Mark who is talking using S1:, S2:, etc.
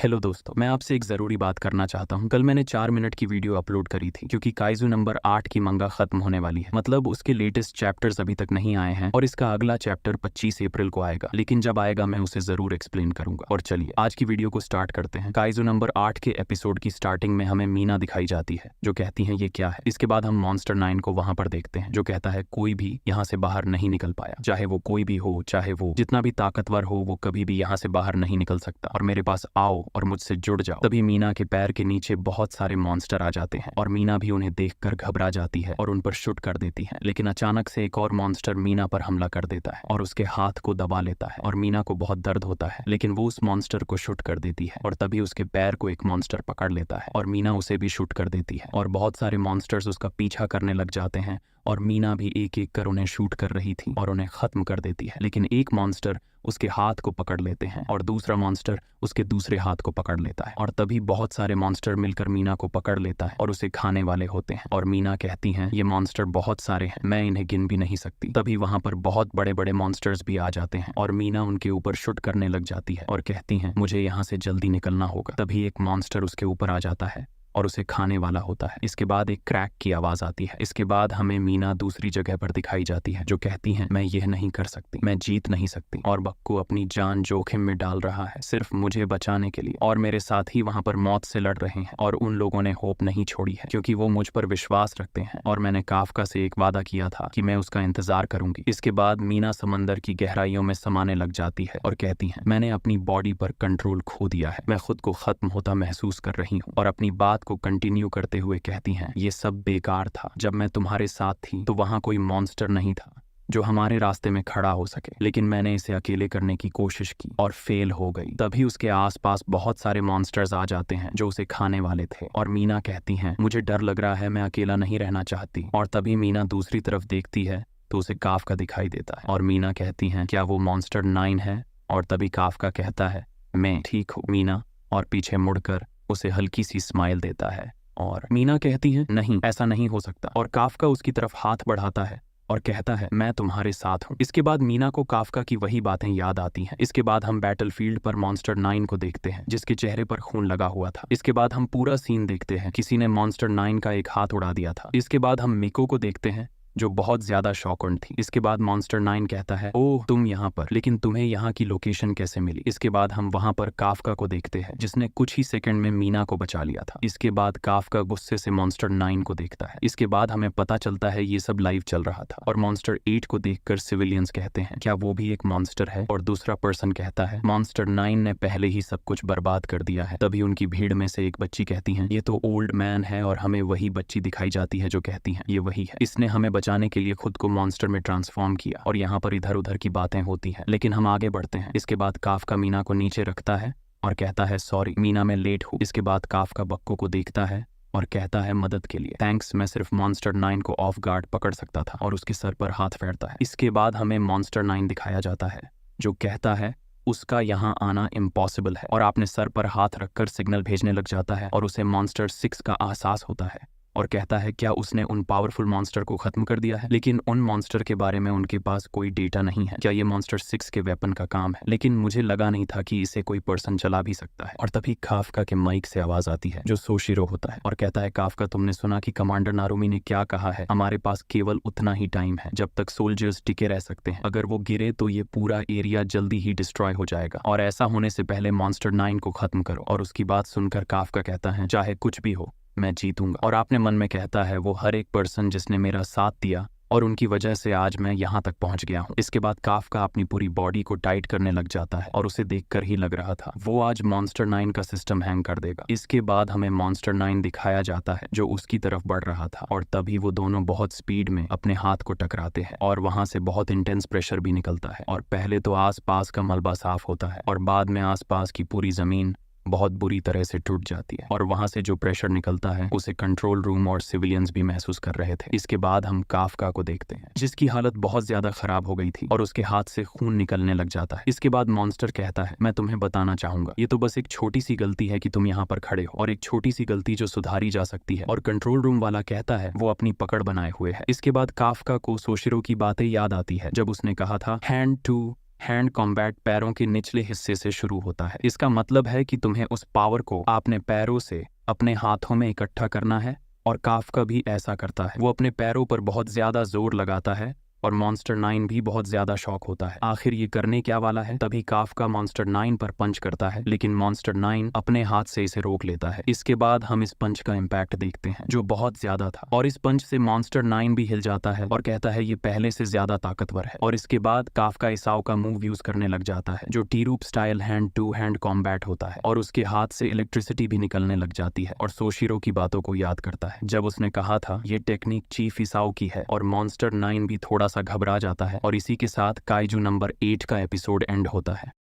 S1: Hello दोस्तों, मैं आपसे एक ज़रूरी बात करना चाहता हूं। कल मैंने 4 मिनट की वीडियो अपलोड करी थी क्योंकि काइजू नंबर 8 की मंगा खत्म होने वाली है। मतलब उसके लेटेस्ट चैप्टर्स अभी तक नहीं आए हैं और इसका अगला चैप्टर 25 अप्रैल को आएगा। लेकिन जब आएगा मैं उसे ज़रूर एक्सप्लेन करूंगा। और चलिए आज की वीडियो को स्टार्ट करते हैं। काइजू नंबर 8 के एपिसोड की स्टार्टिंग में हमें मीना दिखाई जाती है जो कहती है ये क्या है। इसके बाद हम मॉन्स्टर 9 को वहां पर देखते हैं जो कहता है कोई भी यहाँ से बाहर नहीं निकल पाया, चाहे वो कोई भी हो, चाहे वो जितना भी ताकतवर हो, वो कभी भी यहाँ से बाहर नहीं निकल सकता और मेरे पास आओ और मुझसे जुड़ जाओ। तभी मीना के पैर के नीचे बहुत सारे मॉन्स्टर आ जाते हैं और मीना भी उन्हें देखकर घबरा जाती है और उन पर शूट कर देती है। लेकिन अचानक से एक और मॉन्स्टर मीना पर हमला कर देता है और उसके हाथ को दबा लेता है और मीना को बहुत दर्द होता है, लेकिन वो उस मॉन्स्टर को शूट कर देती है और तभी उसके पैर को एक मॉन्स्टर पकड़ लेता है और मीना उसे भी शूट कर देती है और बहुत सारे मॉन्स्टर्स उसका पीछा करने लग जाते हैं और मीना भी एक एक कर उन्हें शूट कर रही थी और उन्हें खत्म कर देती है। लेकिन एक मॉन्स्टर उसके हाथ को पकड़ लेते हैं और दूसरा मॉन्स्टर उसके दूसरे हाथ को पकड़ लेता है और तभी बहुत सारे मॉन्स्टर मिलकर मीना को पकड़ लेता है और उसे खाने वाले होते हैं। और मीना कहती हैं ये मॉन्स्टर बहुत सारे हैं, मैं इन्हें गिन भी नहीं सकती। तभी वहां पर बहुत बड़े बड़े मॉन्स्टर्स भी आ जाते हैं और मीना उनके ऊपर शूट करने लग जाती है और कहती हैं मुझे यहाँ से जल्दी निकलना होगा। तभी एक मॉन्स्टर उसके ऊपर आ जाता है और उसे खाने वाला होता है। इसके बाद एक क्रैक की आवाज आती है। इसके बाद हमें मीना दूसरी जगह पर दिखाई जाती है जो कहती है मैं यह नहीं कर सकती, मैं जीत नहीं सकती। और बक्कू अपनी जान जोखिम में डाल रहा है सिर्फ मुझे बचाने के लिए और मेरे साथ ही वहां पर मौत से लड़ रहे हैं और उन लोगों ने होप नहीं छोड़ी है क्योंकि वो मुझ पर विश्वास रखते हैं और मैंने काफका से एक वादा किया था कि मैं उसका इंतजार करूंगी। इसके बाद मीना समंदर की गहराइयों में समाने लग जाती है और कहती है मैंने अपनी बॉडी पर कंट्रोल खो दिया है, मैं खुद को खत्म होता महसूस कर रही हूँ। और अपनी बात को कंटिन्यू करते हुए कहती हैं ये सब बेकार था, जब मैं तुम्हारे साथ थी तो वहां कोई मॉन्स्टर नहीं था जो हमारे रास्ते में खड़ा हो सके, लेकिन मैंने इसे अकेले करने की कोशिश की और फेल हो गई। तभी उसके आसपास बहुत सारे मॉन्स्टर्स आ जाते हैं जो उसे खाने वाले थे और मीना कहती हैं मुझे डर लग रहा है, मैं अकेला नहीं रहना चाहती। और तभी मीना दूसरी तरफ देखती है तो उसे काफका दिखाई देता है और मीना कहती हैं क्या वो मॉन्स्टर 9 है? और तभी काफका कहता है मैं ठीक हूँ मीना, और पीछे मुड़कर उसे हल्की सी स्माइल देता है। और मीना कहती है नहीं, ऐसा नहीं हो सकता। और काफका उसकी तरफ हाथ बढ़ाता है और कहता है मैं तुम्हारे साथ हूँ। इसके बाद मीना को काफका की वही बातें याद आती हैं। इसके बाद हम बैटलफील्ड पर मॉन्स्टर 9 को देखते हैं जिसके चेहरे पर खून लगा हुआ था। इसके बाद हम पूरा सीन देखते हैं, किसी ने मॉन्स्टर 9 का एक हाथ उड़ा दिया था। इसके बाद हम मिको को देखते हैं जो बहुत ज्यादा शॉकड थी। इसके बाद मॉन्स्टर 9 कहता है ओह तुम यहाँ पर, लेकिन तुम्हें यहाँ की लोकेशन कैसे मिली? इसके बाद हम वहां पर काफका को देखते हैं जिसने कुछ ही सेकंड में मीना को बचा लिया था। इसके बाद काफका गुस्से से मॉन्स्टर 9 को देखता है। इसके बाद हमें पता चलता है ये सब लाइव चल रहा था। और मॉन्स्टर 8 को देखकर सिविलियंस कहते हैं क्या वो भी एक मॉन्स्टर है? और दूसरा पर्सन कहता है मॉन्स्टर 9 ने पहले ही सब कुछ बर्बाद कर दिया है। तभी उनकी भीड़ में से एक बच्ची कहती है ये तो ओल्ड मैन है और हमें वही बच्ची दिखाई जाती है जो कहती है ये वही है, इसने हमें बचाने के लिए खुद को मॉन्स्टर में ट्रांसफॉर्म किया। और यहाँ पर इधर उधर की बातें होती हैं, लेकिन हम आगे बढ़ते हैं। इसके बाद काफका मीना को नीचे रखता है और कहता है सॉरी मीना, मैं लेट हूँ। इसके बाद काफका बक्को को देखता है और कहता है मदद के लिए थैंक्स, मैं सिर्फ मॉन्स्टर 9 को ऑफ गार्ड पकड़ सकता था। और उसके सर पर हाथ फेरता है। इसके बाद हमें मॉन्स्टर 9 दिखाया जाता है जो कहता है उसका यहाँ आना इम्पॉसिबल है और आपने सर पर हाथ रखकर सिग्नल भेजने लग जाता है और उसे मॉन्स्टर 6 का एहसास होता है और कहता है क्या उसने उन पावरफुल मॉन्स्टर को खत्म कर दिया है? लेकिन उन मॉन्स्टर के बारे में उनके पास कोई डेटा नहीं है। क्या ये मॉन्स्टर 6 के वेपन का काम है? लेकिन मुझे लगा नहीं था कि इसे कोई पर्सन चला भी सकता है। और तभी काफका के माइक से आवाज आती है जो सोशिरो होता है और कहता है काफका तुमने सुना कि कमांडर नारुमी ने क्या कहा है? हमारे पास केवल उतना ही टाइम है जब तक सोल्जर्स टिके रह सकते हैं। अगर वो गिरे तो ये पूरा एरिया जल्दी ही डिस्ट्रॉय हो जाएगा और ऐसा होने से पहले मॉन्स्टर 9 को खत्म करो। और उसकी बात सुनकर काफका कहता है चाहे कुछ भी हो मैं जीतूंगा। और आपने मन में कहता है वो हर एक पर्सन जिसने मेरा साथ दिया और उनकी वजह से आज मैं यहाँ तक पहुँच गया हूँ। इसके बाद काफका अपनी पूरी बॉडी को टाइट करने लग जाता है और उसे देखकर ही लग रहा था वो आज मॉन्स्टर 9 का सिस्टम हैंग कर देगा। इसके बाद हमें मॉन्स्टर 9 दिखाया जाता है जो उसकी तरफ बढ़ रहा था और तभी वो दोनों बहुत स्पीड में अपने हाथ को टकराते हैं और वहां से बहुत इंटेंस प्रेशर भी निकलता है। और पहले तो आसपास का मलबा साफ होता है और बाद में आसपास की पूरी जमीन बहुत बुरी तरह से टूट जाती है और वहां से जो प्रेशर निकलता है उसे कंट्रोल रूम और सिविलियंस भी महसूस कर रहे थे। इसके बाद हम काफका को देखते हैं जिसकी हालत बहुत ज्यादा खराब हो गई थी और उसके हाथ से खून निकलने लग जाता है। इसके बाद मॉन्स्टर कहता है मैं तुम्हें बताना चाहूंगा ये तो बस एक छोटी सी गलती है कि तुम यहाँ पर खड़े हो और एक छोटी सी गलती जो सुधारी जा सकती है। और कंट्रोल रूम वाला कहता है वो अपनी पकड़ बनाए हुए है। इसके बाद काफका को सोशिरो की बातें याद आती है जब उसने कहा था हैंड टू हैंड कॉम्बैट पैरों के निचले हिस्से से शुरू होता है। इसका मतलब है कि तुम्हें उस पावर को अपने पैरों से अपने हाथों में इकट्ठा करना है, और काफ्का भी ऐसा करता है। वो अपने पैरों पर बहुत ज्यादा जोर लगाता है और मॉन्स्टर 9 भी बहुत ज्यादा शॉक होता है। आखिर ये करने क्या वाला है? तभी काफ्का मॉन्स्टर 9 पर पंच करता है, लेकिन मॉन्स्टर 9 अपने हाथ से इसे रोक लेता है। इसके बाद हम इस पंच का इम्पैक्ट देखते हैं जो बहुत ज्यादा था, और इस पंच से मॉन्स्टर 9 भी हिल जाता है और कहता है ये पहले से ज्यादा ताकतवर है। और इसके बाद काफ्का इसाओ का मूव यूज करने लग जाता है जो टीरूप style hand to hand combat होता है, और उसके हाथ से इलेक्ट्रिसिटी भी निकलने लग जाती है। और सोशिरो की बातों को याद करता है जब उसने कहा था ये टेक्निक चीफ इसाओ की है, और मॉन्स्टर 9 भी थोड़ा सा घबरा जाता है। और इसी के साथ काइजू नंबर 8 का एपिसोड एंड होता है।